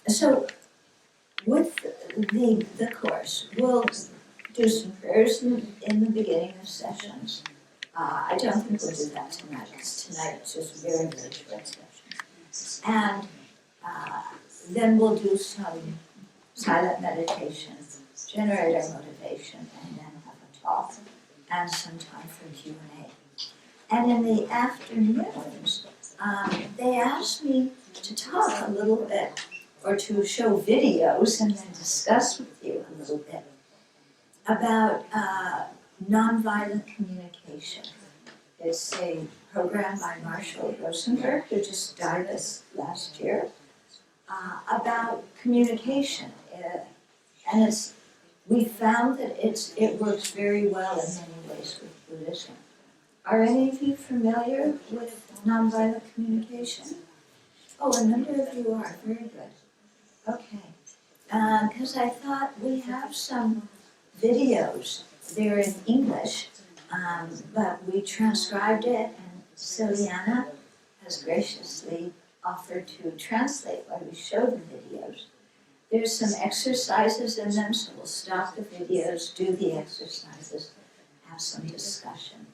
So with the course, we'll do some prayers in the beginning of sessions. I don't think we'll do that tonight, because tonight it's just very, very short sessions. And then we'll do some silent meditation, generate our motivation, and then have a talk, and some time for Q&A. And in the afternoons, they asked me to talk a little bit, or to show videos and then discuss with you a little bit about nonviolent communication. It's a program by Marshall Rosenberg, who just died last year, about communication. And we found that it works very well in many ways with Buddhism. Are any of you familiar with nonviolent communication? Oh, a number of you are. Very good. Okay. Because I thought we have some videos. They're in English, but we transcribed it, and Celiana has graciously offered to translate while we show the videos. There's some exercises in them, so we'll stop the videos, do the exercises, have some discussion.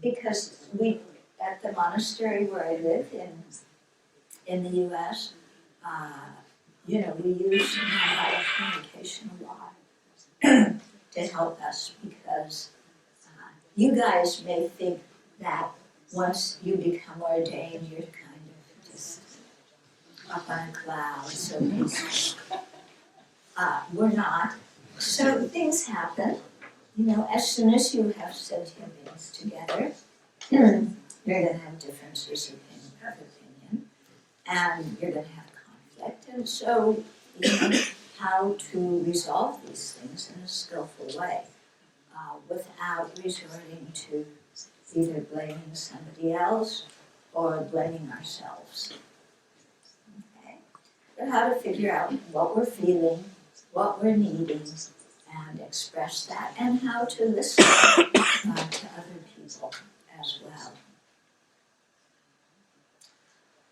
Because at the monastery where I live in the U.S., we use nonviolent communication a lot to help us, because you guys may think that once you become ordained, you're kind of just up on a cloud, so peaceful. We're not. So things happen. As soon as you have sentient beings together, you're going to have differences of opinion, and you're going to have conflict. And so, how to resolve these things in a skillful way without resorting to either blaming somebody else or blaming ourselves. Okay? But how to figure out what we're feeling, what we're needing, and express that, and how to listen to other people as well.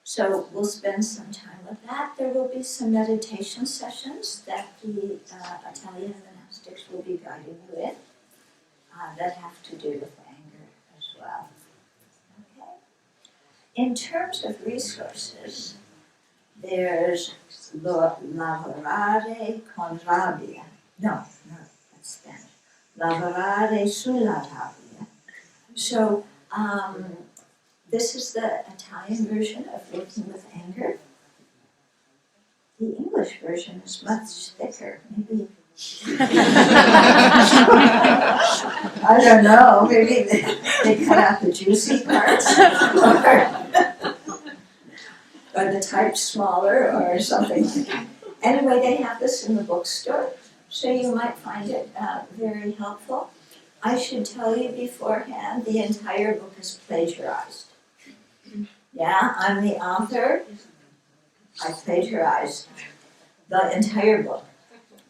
So we'll spend some time with that. There will be some meditation sessions that the Italian monastics will be guiding you in that have to do with anger as well. Okay. In terms of resources, there's Lavorare con rabbia. No, that's Spanish. Lavorare sulla rabbia. So, this is the Italian version of working with anger. The English version is much thicker. Maybe. I don't know. Maybe they cut out the juicy parts, or the type smaller, or something like that. Anyway, they have this in the bookstore, so you might find it very helpful. I should tell you beforehand, the entire book is plagiarized. Yeah, I'm the author. I plagiarized the entire book.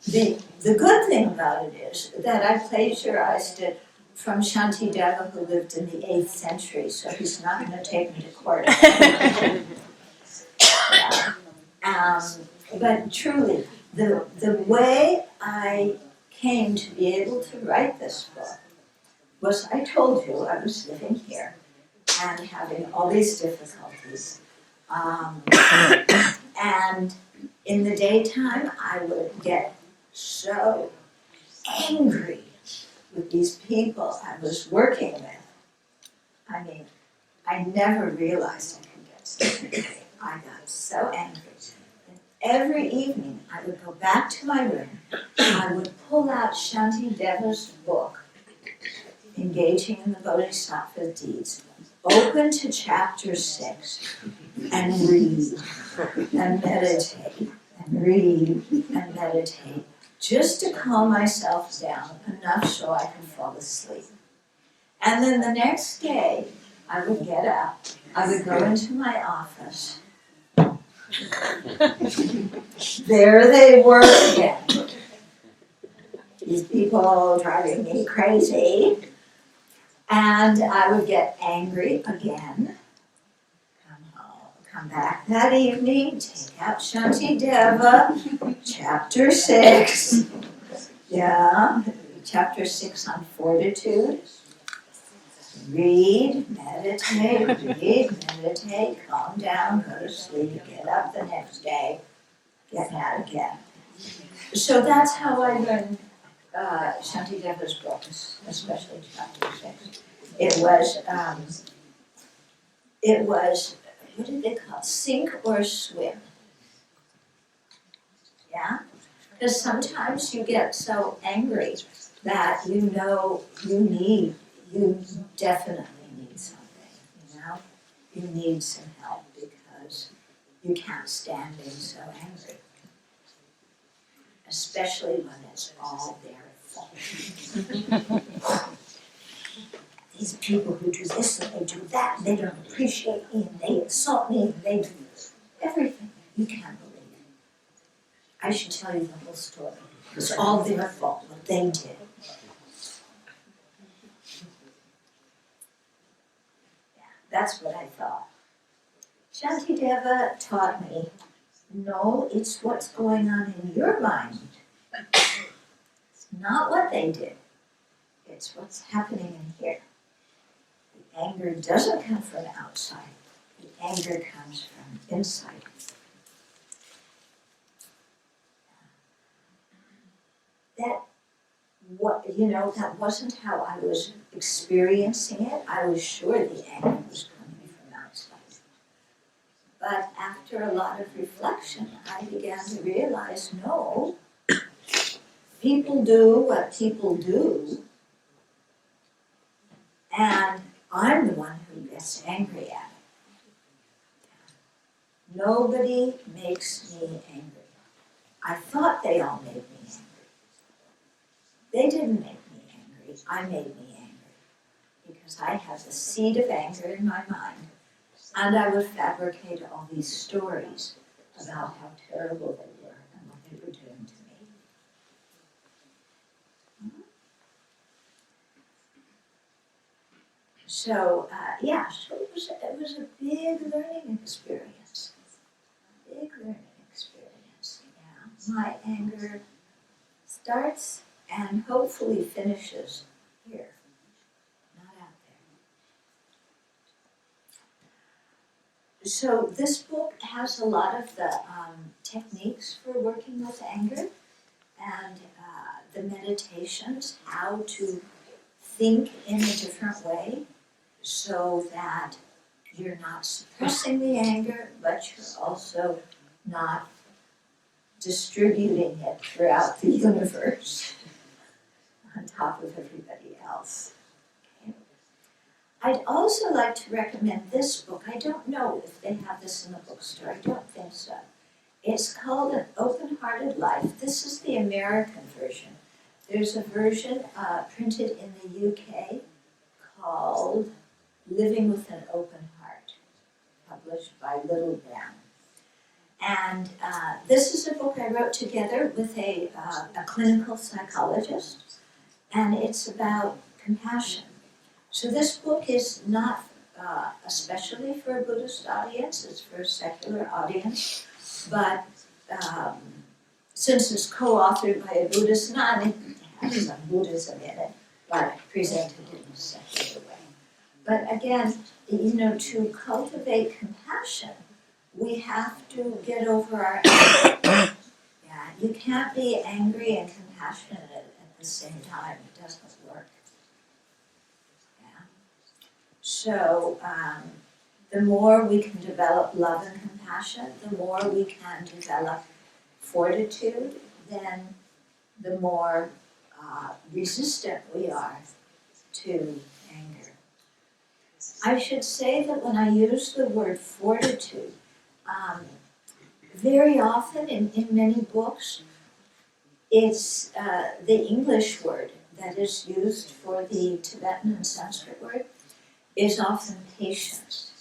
The good thing about it is that I plagiarized it from Shantideva, who lived in the 8th century, so he's not going to take me to court. But truly, the way I came to be able to write this book was, I told you, I was living here and having all these difficulties. And in the daytime, I would get so angry with these people I was working with. I mean, I never realized I could get so angry. I got so angry. And every evening, I would go back to my room. I would pull out Shantideva's book, Engaging in the Bodhisattva Deeds, open to chapter 6, and read, and meditate, and read, and meditate, just to calm myself down enough so I could fall asleep. And then the next day, I would get up, I would go into my office. There they were again. These people driving me crazy. And I would get angry again. come back that evening, take out Shantideva, chapter 6. Yeah, chapter 6 on fortitude. Read, meditate, calm down, go to sleep, get up the next day, get at it again. So that's how I learned Shantideva's books, especially chapter 6. It was, what did they call it? Sink or swim. Yeah? Because sometimes you get so angry that you know you definitely need something, you know? You need some help because you can't stand being so angry. Especially when it's all their fault. These people who do this and they do that, and they don't appreciate me, and they insult me, and they do everything you can't believe. I should tell you the whole story. It's all their fault, what they did. Yeah, that's what I thought. Shantideva taught me, no, it's what's going on in your mind. It's not what they did. It's what's happening in here. The anger doesn't come from outside. The anger comes from inside. That wasn't how I was experiencing it. I was sure the anger was coming from outside. But after a lot of reflection, I began to realize, no, people do what people do, and I'm the one who gets angry at it. Nobody makes me angry. I thought they all made me angry. They didn't make me angry. I made me angry. Because I had the seed of anger in my mind. And I would fabricate all these stories about how terrible they were and what they were doing to me. So it was a big learning experience. Big learning experience, yeah. My anger starts and hopefully finishes here, not out there. So this book has a lot of the techniques for working with anger and the meditations, how to think in a different way so that you're not suppressing the anger, but you're also not distributing it throughout the universe on top of everybody else. Okay. I'd also like to recommend this book. I don't know if they have this in the bookstore. I don't think so. It's called An Open-Hearted Life. This is the American version. There's a version printed in the UK called Living with an Open Heart, published by Little Brown. And this is a book I wrote together with a clinical psychologist, and it's about compassion. So this book is not especially for a Buddhist audience, it's for a secular audience, but since it's co-authored by a Buddhist nun, it has some Buddhism in it, but presented in a secular way. But again, to cultivate compassion, we have to get over our anger. Yeah, you can't be angry and compassionate at the same time. It doesn't work. Yeah. So the more we can develop love and compassion, the more we can develop fortitude, then the more resistant we are to anger. I should say that when I use the word fortitude, very often in many books, it's the English word that is used for the Tibetan and Sanskrit word is often patience.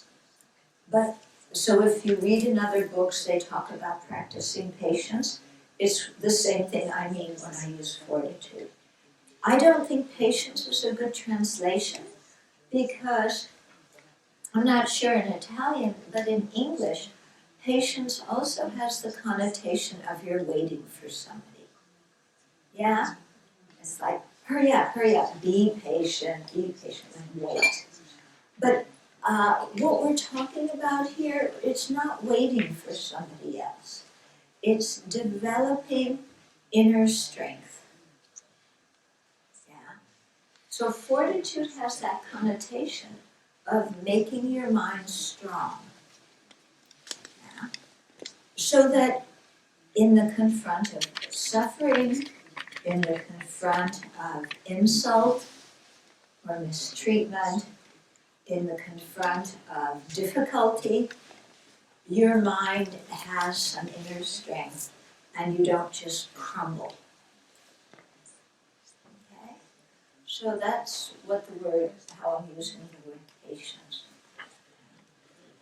But so if you read in other books, they talk about practicing patience. It's the same thing I mean when I use fortitude. I don't think patience is a good translation because I'm not sure in Italian, but in English, patience also has the connotation of you're waiting for somebody. Yeah? It's like, hurry up, be patient, and wait. But what we're talking about here, it's not waiting for somebody else. It's developing inner strength. Yeah? So fortitude has that connotation of making your mind strong. Yeah? So that in the confront of suffering, in the confront of insult or mistreatment, in the confront of difficulty, your mind has some inner strength and you don't just crumble. Okay? So that's what the word, how I'm using the word patience.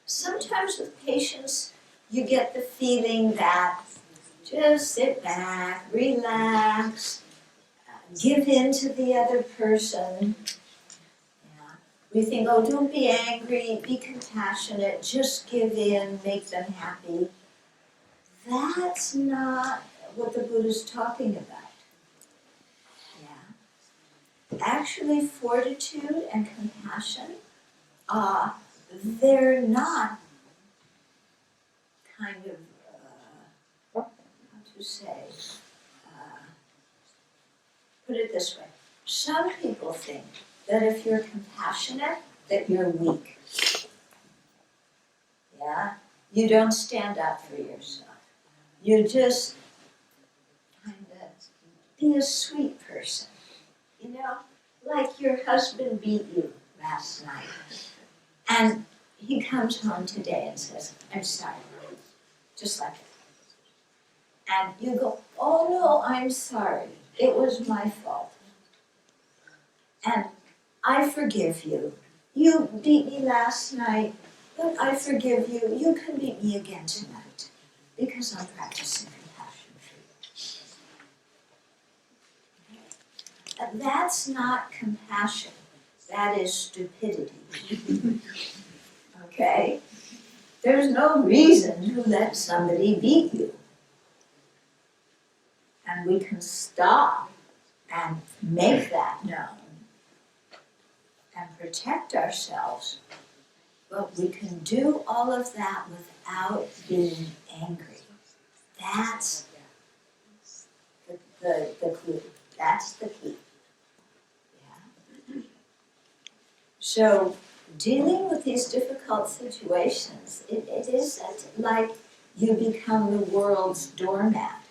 Sometimes with patience, you get the feeling that just sit back, relax, give in to the other person. Yeah. We think, oh, don't be angry, be compassionate, just give in, make them happy. That's not what the Buddha's talking about. Yeah. Actually, fortitude and compassion, they're not kind of, how to say, put it this way. Some people think that if you're compassionate, that you're weak. Yeah? You don't stand up for yourself. You just kind of be a sweet person. You know, like your husband beat you last night. And he comes home today and says, I'm sorry. Just like it. And you go, oh no, I'm sorry. It was my fault. And I forgive you. You beat me last night, but I forgive you. You can beat me again tonight because I'm practicing compassion for you. And that's not compassion. That is stupidity. Okay? There's no reason to let somebody beat you. And we can stop and make that known and protect ourselves, but we can do all of that without being angry. That's the clue. That's the key. Yeah. So dealing with these difficult situations, it isn't like you become the world's doormat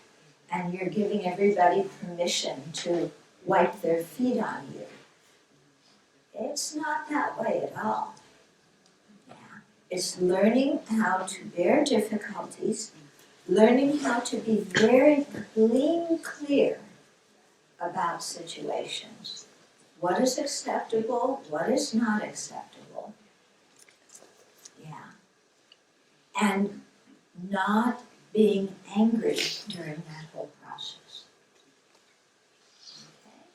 and you're giving everybody permission to wipe their feet on you. It's not that way at all. Yeah. It's learning how to bear difficulties, learning how to be very clear about situations. What is acceptable, what is not acceptable. Yeah. And not being angry during that whole process. Okay?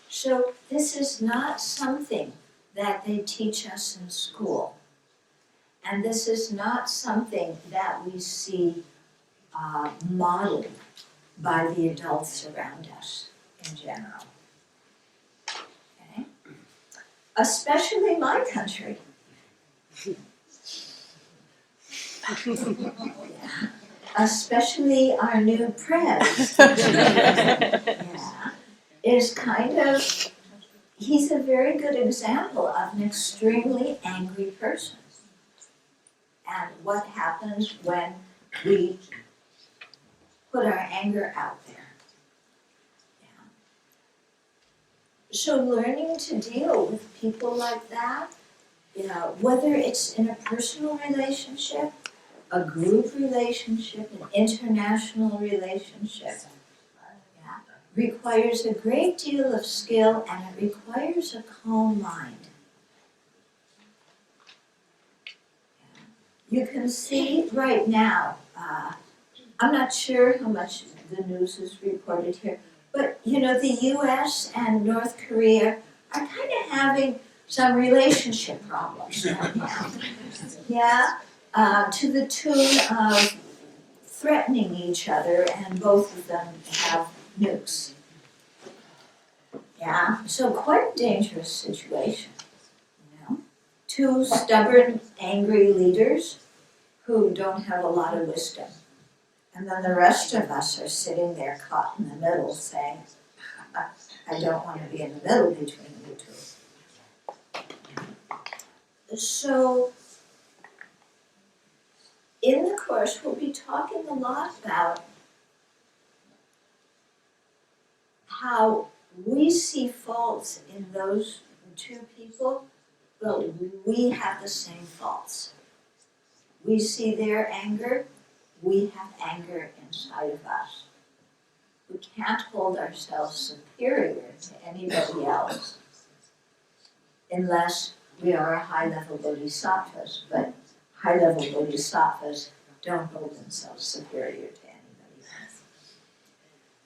So this is not something that they teach us in school. And this is not something that we see modeled by the adults around us in general. Okay? Especially my country. Yeah. Especially our new prez. Yeah. Is kind of, he's a very good example of an extremely angry person. And what happens when we put our anger out there. Yeah. So learning to deal with people like that, you know, whether it's in a personal relationship, a group relationship, an international relationship, yeah, requires a great deal of skill and it requires a calm mind. You can see right now, I'm not sure how much the news is reported here, but you know, the US and North Korea are kind of having some relationship problems right now. Yeah, to the tune of threatening each other, and both of them have nukes. Yeah, so quite a dangerous situation, you know. Two stubborn, angry leaders who don't have a lot of wisdom. And then the rest of us are sitting there caught in the middle saying, I don't want to be in the middle between you two. So, in the course, we'll be talking a lot about how we see faults in those two people, but we have the same faults. We see their anger, we have anger inside of us. We can't hold ourselves superior to anybody else unless we are high-level bodhisattvas, but high-level bodhisattvas don't hold themselves superior to anybody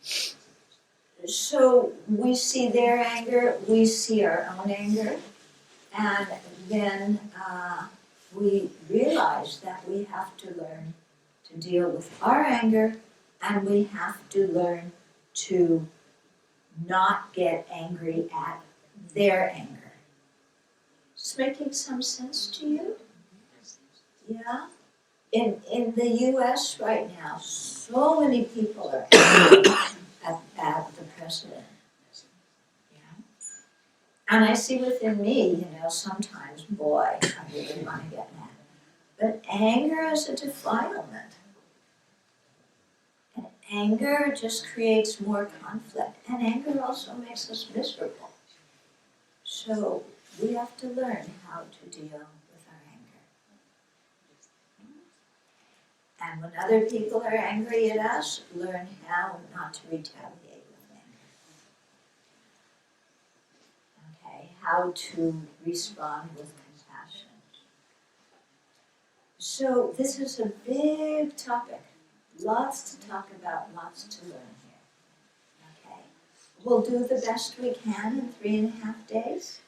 else. So we see their anger, we see our own anger, and then we realize that we have to learn to deal with our anger, and we have to learn to not get angry at their anger. Is this making some sense to you? Yeah? In the US right now, so many people are angry at the president. Yeah? And I see within me, sometimes, boy, I really want to get mad. But anger is a defilement. And anger just creates more conflict. And anger also makes us miserable. So we have to learn how to deal with our anger. And when other people are angry at us, learn how not to retaliate with anger. Okay, how to respond with compassion. So this is a big topic. Lots to talk about, lots to learn here. Okay, we'll do the best we can in 3.5 days.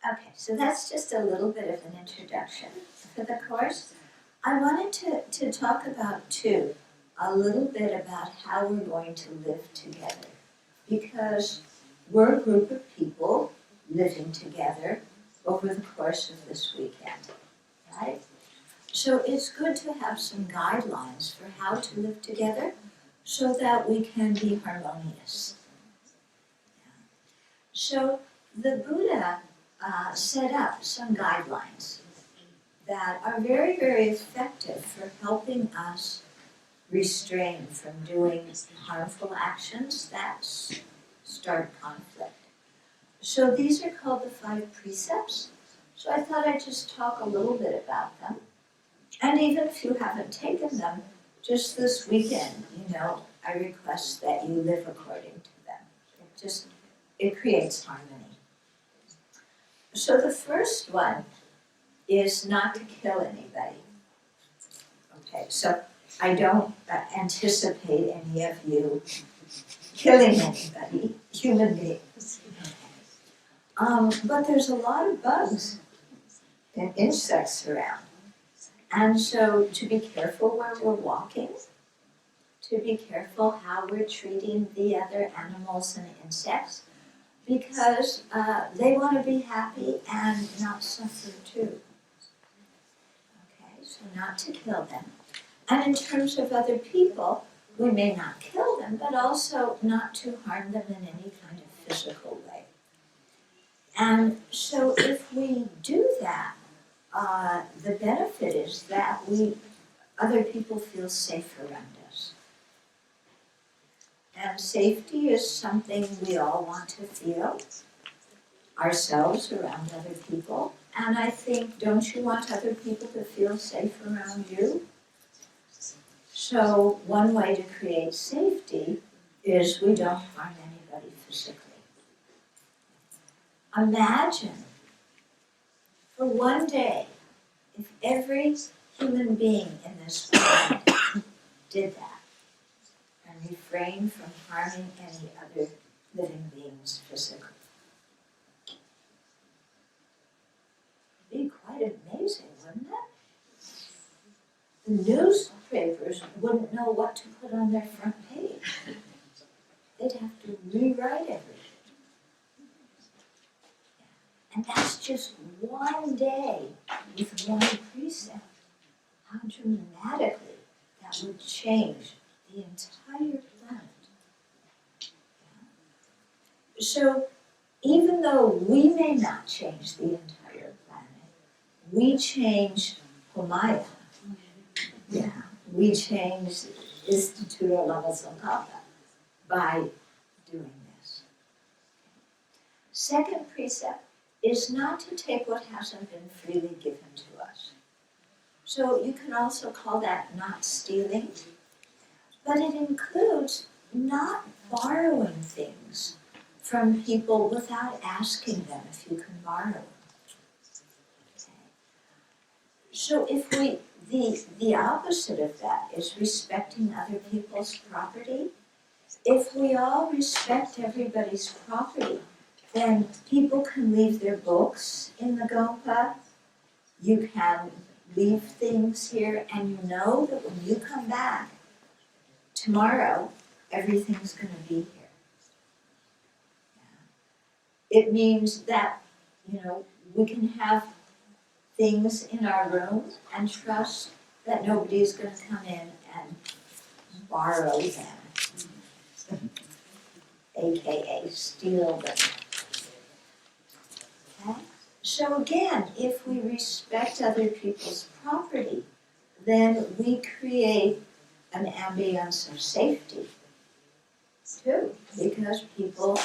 Okay, so that's just a little bit of an introduction for the course. I wanted to talk about, too, a little bit about how we're going to live together. Because we're a group of people living together over the course of this weekend, right? So it's good to have some guidelines for how to live together so that we can be harmonious. So the Buddha set up some guidelines that are very, very effective for helping us restrain from doing harmful actions that start conflict. So these are called the 5 precepts. So I thought I'd just talk a little bit about them. And even if you haven't taken them, just this weekend, I request that you live according to them. It creates harmony. So the first one is not to kill anybody. Okay, so I don't anticipate any of you killing anybody, human beings. But there's a lot of bugs and insects around. And so to be careful where we're walking, to be careful how we're treating the other animals and insects, because they want to be happy and not suffer too. Okay, so not to kill them. And in terms of other people, we may not kill them, but also not to harm them in any kind of physical way. And so if we do that, the benefit is that other people feel safe around us. And safety is something we all want to feel, ourselves around other people. And I think, don't you want other people to feel safe around you? So one way to create safety is we don't harm anybody physically. Imagine, for one day, if every human being in this planet did that, and and refrain from harming any other living beings physically. It'd be quite amazing, wouldn't it? The newspapers wouldn't know what to put on their front page. They'd have to rewrite everything. And that's just one day with one precept. How dramatically that would change the entire planet. So even though we may not change the entire planet, we change Homaya. Yeah, we change Istituto Lama Khapa by doing this. Second precept is not to take what hasn't been freely given to us. So you can also call that not stealing, but it includes not borrowing things from people without asking them if you can borrow them. Okay. So if the opposite of that is respecting other people's property. If we all respect everybody's property, then people can leave their books in the Gopa. You can leave things here, and you know that when you come back tomorrow, everything's going to be here. Yeah. It means that, we can have things in our room and trust that nobody's going to come in and borrow them, aka steal them. Okay? So again, if we respect other people's property, then we create an ambience of safety too, because people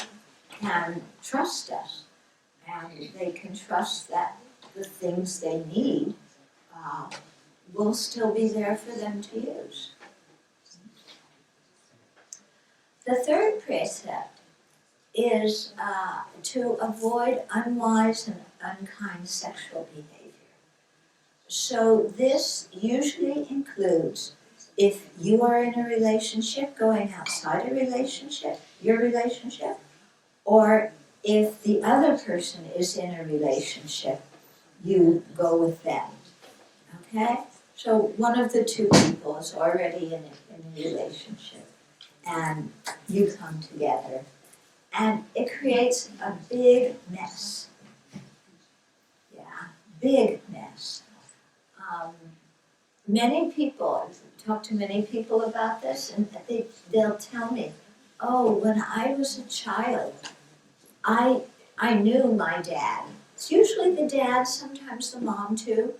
can trust us, and they can trust that the things they need will still be there for them to use. The third precept is to avoid unwise and unkind sexual behavior. So this usually includes if you are in a relationship, going outside a relationship, your relationship, or if the other person is in a relationship, you go with them. Okay? So one of the two people is already in a relationship, and you come together. And it creates a big mess. Yeah, big mess. Many people, I've talked to many people about this, and they'll tell me, oh, when I was a child, I knew my dad. It's usually the dad, sometimes the mom too,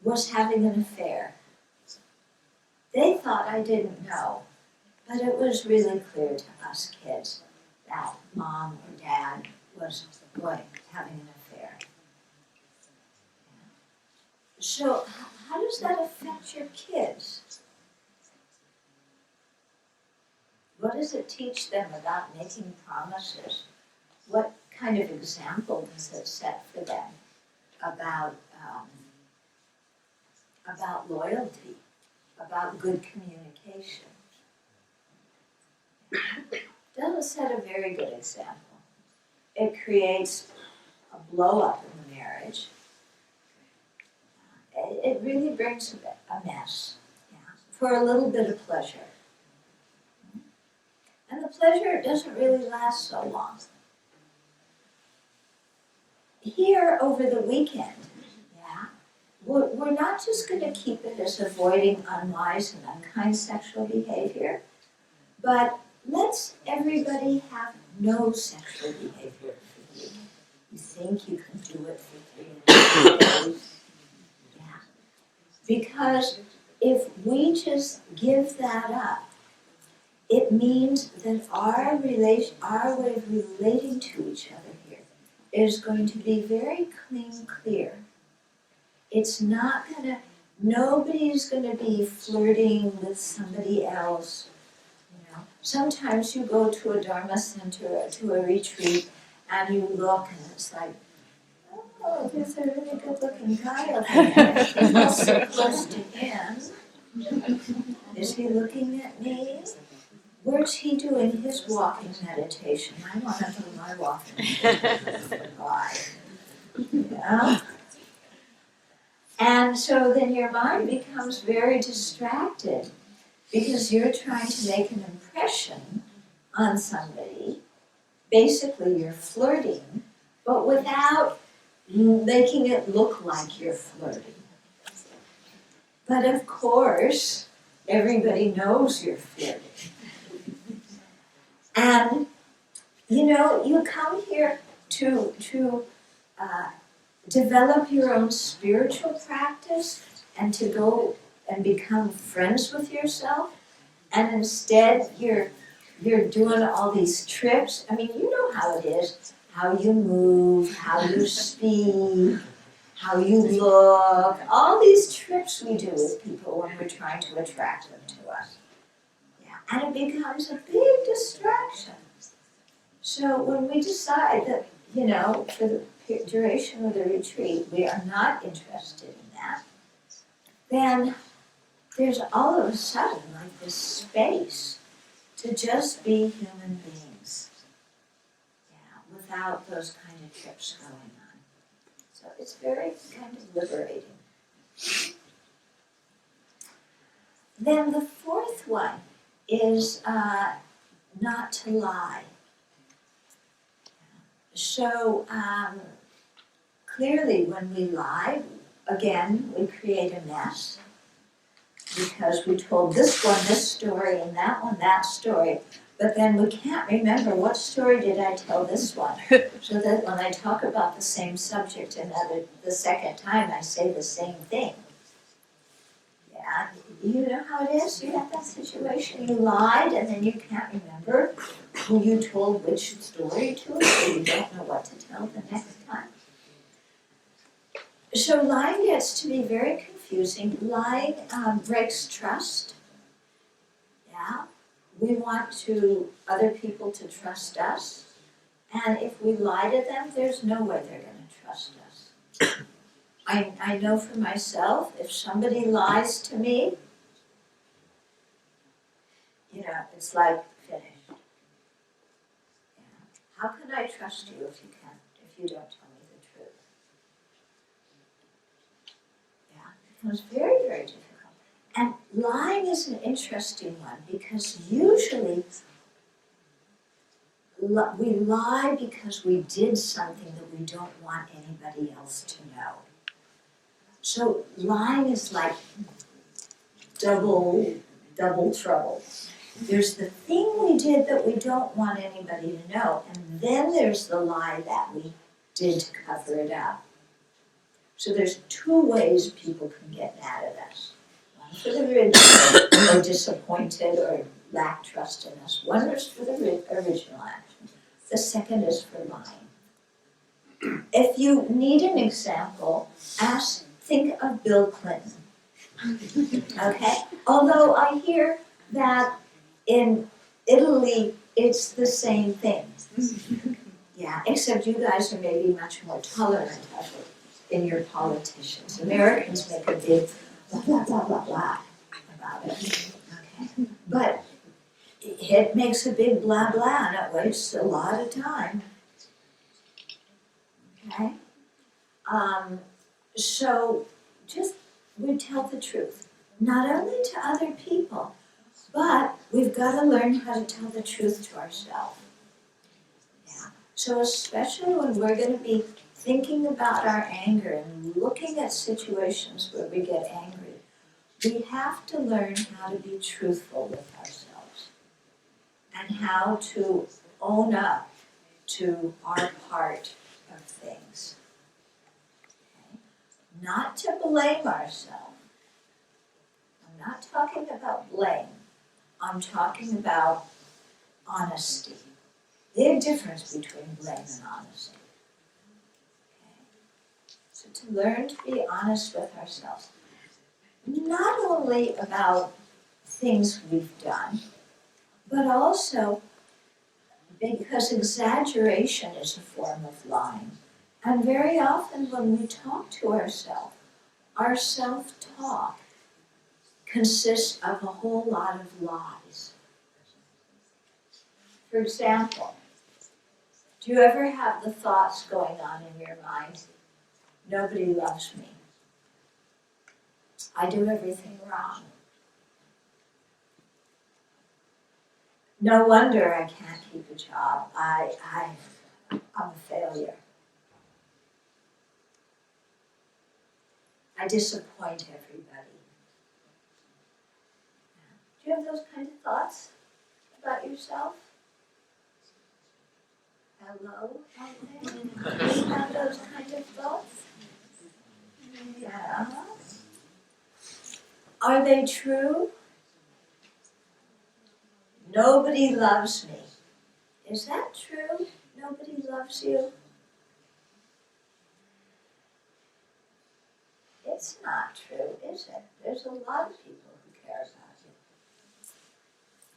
was having an affair. They thought I didn't know, but it was really clear to us kids that mom or dad was having an affair. So how does that affect your kids? What does it teach them about making promises? What kind of example does it set for them about loyalty, about good communication? Doesn't set a very good example. It creates a blow-up in the marriage. It really brings a mess, for a little bit of pleasure. And the pleasure doesn't really last so long. Here over the weekend, we're not just going to keep it as avoiding unwise and unkind sexual behavior, but let's everybody have no sexual behavior for the weekend. You think you can do it for 3.5 days? Yeah. Because if we just give that up, it means that our way of relating to each other here is going to be very clear. It's not nobody's gonna be flirting with somebody else. Sometimes you go to a Dharma center, to a retreat, and you look and it's like, oh, there's a really good looking guy up there. He's not so close to him. Is he looking at me? where's he doing his walking meditation? I want to do my walking meditation. Why? Yeah. And so then your mind becomes very distracted because you're trying to make an impression on somebody. Basically, you're flirting, but without making it look like you're flirting. But of course, everybody knows you're flirting. And, you come here to develop your own spiritual practice and to go and become friends with yourself. And instead, you're doing all these trips. I mean, you know how it is, how you move, how you speak, how you look, all these trips we do with people when we're trying to attract them to us. Yeah. And it becomes a big distraction. So when we decide that, for the duration of the retreat, we are not interested in that, then there's all of a sudden like this space to just be human beings, without those kind of trips going on. So it's very kind of liberating. Then the fourth one is not to lie. So clearly when we lie, again, we create a mess because we told this one this story and that one that story, but then we can't remember what story did I tell this one, so that when I talk about the same subject the second time, I say the same thing. Yeah, you know how it is? You have that situation, you lied and then you can't remember who you told which story to, so you don't know what to tell the next time. So lying gets to be very confusing. Lying breaks trust. Yeah, we want other people to trust us, and if we lie to them, there's no way they're going to trust us. I know for myself, if somebody lies to me, it's like finished. Yeah. How can I trust you if you don't tell me the truth? Yeah, it becomes very, very difficult. And lying is an interesting one because usually we lie because we did something that we don't want anybody else to know. So lying is like double trouble. There's the thing we did that we don't want anybody to know, and then there's the lie that we did to cover it up. So there's two ways people can get mad at us. One for the original, or disappointed, or lack trust in us. One is for the original action. The second is for lying. If you need an example, think of Bill Clinton. Okay? Although I hear that in Italy, it's the same thing. Yeah, except you guys are maybe much more tolerant of it in your politicians. Americans make a big blah, blah, blah, blah, blah about it. Okay. But it makes a big blah, blah, and it wastes a lot of time. Okay? So just we tell the truth, not only to other people, but we've got to learn how to tell the truth to ourselves. Yeah. So especially when we're going to be thinking about our anger and looking at situations where we get angry, we have to learn how to be truthful with ourselves and how to own up to our part of things. Okay? Not to blame ourselves. I'm not talking about blame. I'm talking about honesty. Big difference between blame and honesty. Okay? So to learn to be honest with ourselves. Not only about things we've done, but also because exaggeration is a form of lying. And very often when we talk to ourselves, our self-talk consists of a whole lot of lies. For example, do you ever have the thoughts going on in your mind, nobody loves me, I do everything wrong, no wonder I can't keep a job, I'm a failure, I disappoint everybody. Do you have those kind of thoughts about yourself? Hello out there? Do you have those kind of thoughts? Yeah. Are they true? Nobody loves me. Is that true? Nobody loves you? It's not true, is it? There's a lot of people who care about you.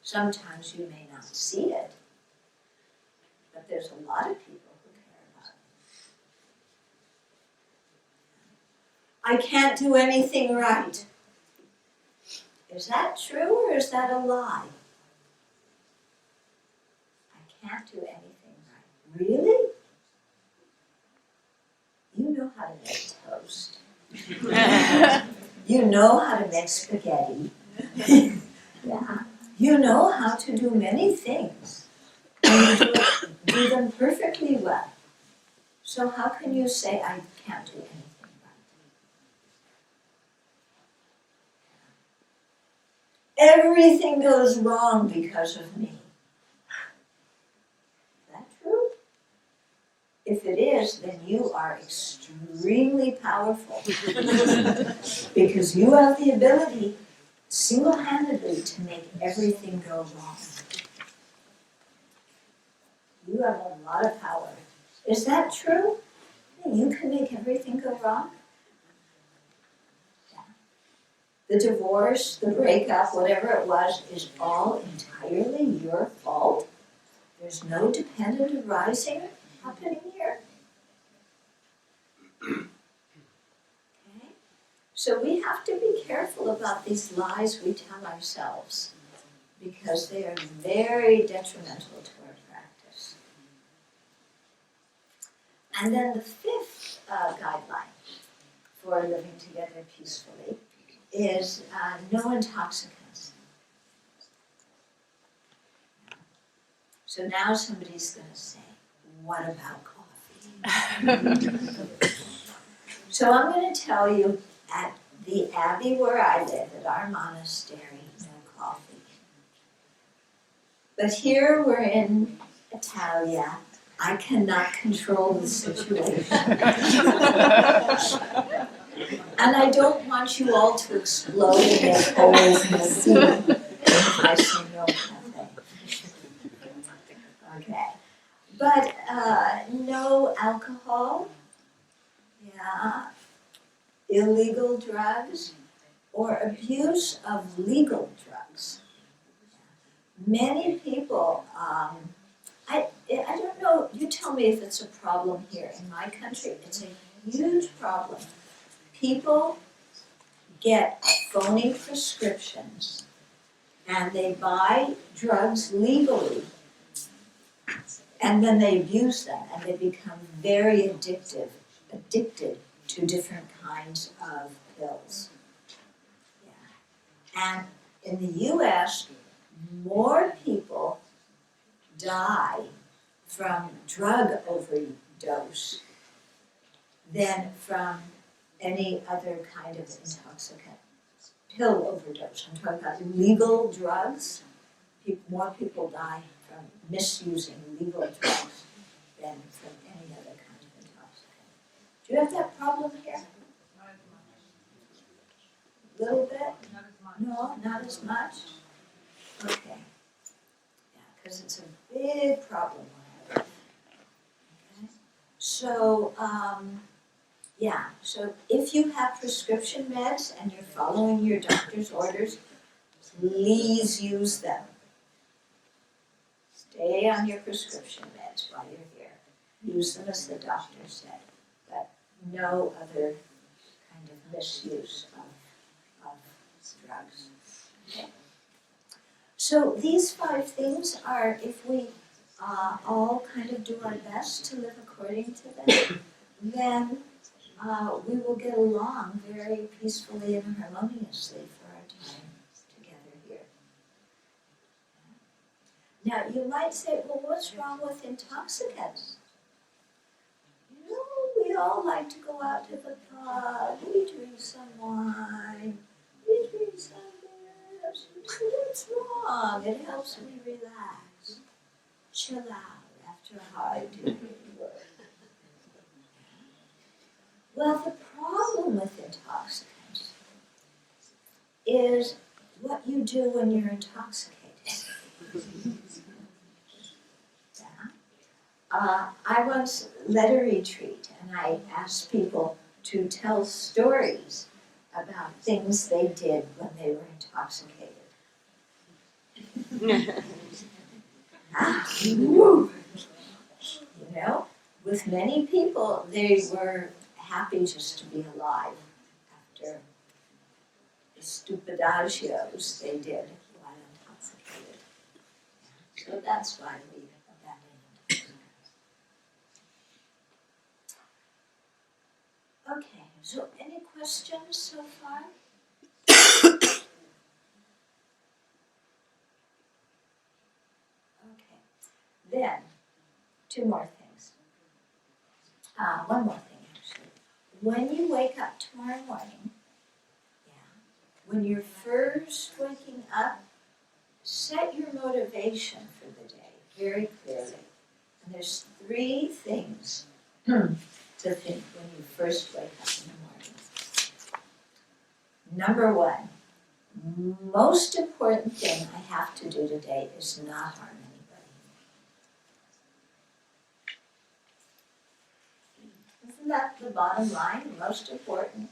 Sometimes you may not see it, but there's a lot of people who care about you. I can't do anything right. Is that true or is that a lie? I can't do anything right. Really? You know how to make toast. You know how to make spaghetti. Yeah. You know how to do many things. And you do them perfectly well. So how can you say I can't do anything right? Everything goes wrong because of me. Is that true? If it is, then you are extremely powerful. Because you have the ability single-handedly to make everything go wrong. You have a lot of power. Is that true? You can make everything go wrong? Yeah. The divorce, the breakup, whatever it was, is all entirely your fault? There's no dependent arising happening here? Okay? So we have to be careful about these lies we tell ourselves because they are very detrimental to our practice. And then the fifth guideline for living together peacefully is no intoxicants. So now somebody's going to say, what about coffee? So I'm going to tell you, at the Abbey where I live, at our monastery, no coffee. But here we're in Italia. I cannot control the situation. And I don't want you all to explode and make holes in the sea if I say no cafe. Okay. But no alcohol, yeah, illegal drugs, or abuse of legal drugs. Many people, I don't know, you tell me if it's a problem here. In my country, it's a huge problem. People get phony prescriptions and they buy drugs legally and then they abuse them and they become very addicted to different kinds of pills. Yeah. And in the US, more people die from drug overdose than from any other kind of intoxicant. Pill overdose. I'm talking about illegal drugs. More people die from misusing legal drugs than from any other kind of intoxicant. Do you have that problem here? A little bit? No, not as much? Okay. Yeah, because it's a big problem. Okay. So, yeah, so if you have prescription meds and you're following your doctor's orders, please use them. Stay on your prescription meds while you're here. Use them as the doctor said, but no other kind of misuse of drugs. Okay. So these 5 things are, if we all kind of do our best to live according to them, then we will get along very peacefully and harmoniously for our time together here. Now, you might say, well, what's wrong with intoxicants? You know, we all like to go out to the pub, we drink some wine, we drink some beers. What's wrong? It helps me relax, chill out after a hard day at work. Well, the problem with intoxicants is what you do when you're intoxicated. I once led a retreat and I asked people to tell stories about things they did when they were intoxicated. You know, with many people, they were happy just to be alive after the stupidagios they did while intoxicated. So that's why we abandoned it. Okay, so any questions so far? Okay, then, two more things. One more thing, actually. When you wake up tomorrow morning, when you're first waking up, set your motivation for the day very clearly. And there's three things to think when you first wake up in the morning. Number one, most important thing I have to do today is not harm anybody. Isn't that the bottom line? Most important?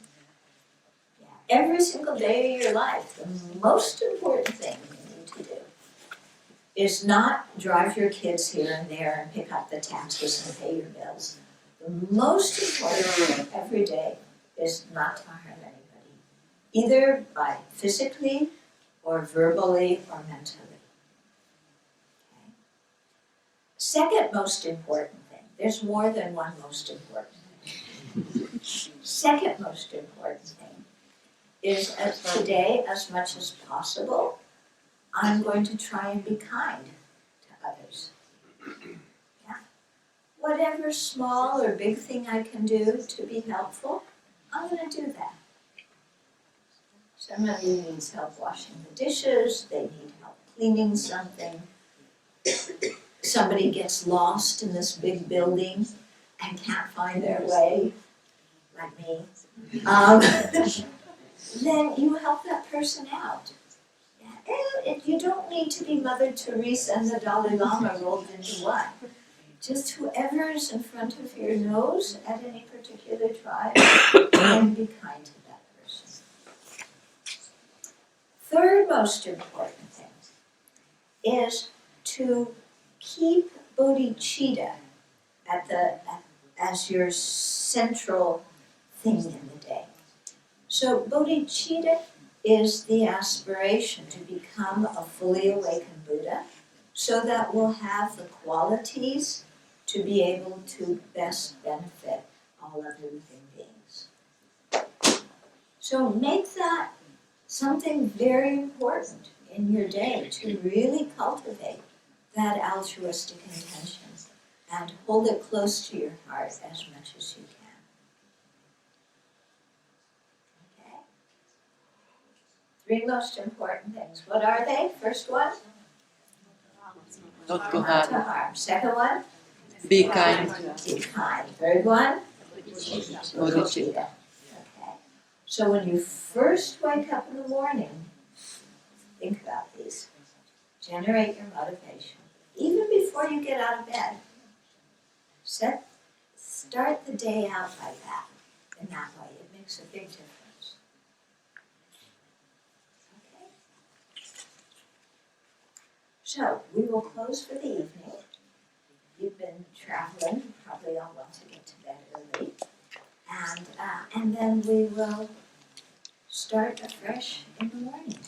Yeah. Every single day of your life, the most important thing you need to do is not drive your kids here and there and pick up the taxes and pay your bills. The most important thing every day is not to harm anybody, either by physically or verbally or mentally. Okay. Second most important thing, there's more than one most important thing. Second most important thing is today, as much as possible, I'm going to try and be kind to others. Yeah. Whatever small or big thing I can do to be helpful, I'm going to do that. Somebody needs help washing the dishes, they need help cleaning something. Somebody gets lost in this big building and can't find their way, like me. Then you help that person out. And you don't need to be Mother Teresa and the Dalai Lama rolled into one. Just whoever is in front of your nose at any particular tribe, and be kind to that person. Third most important thing is to keep bodhicitta as your central thing in the day. So bodhicitta is the aspiration to become a fully awakened Buddha, so that we'll have the qualities to be able to best benefit all other living beings. So make that something very important in your day, to really cultivate that altruistic intention and hold it close to your heart as much as you can. Okay? Three most important things. What are they? First one? Not to Not to harm. harm. Second one? Be kind. Be kind. Third one? Bodhicitta. Okay. So when you first wake up in the morning, think about these. Generate your motivation. Even before you get out of bed. Start the day out like that. In that way, it makes a big difference. Okay? So, we will close for the evening. You've been traveling, you probably all want to get to bed early. And then we will start afresh in the morning.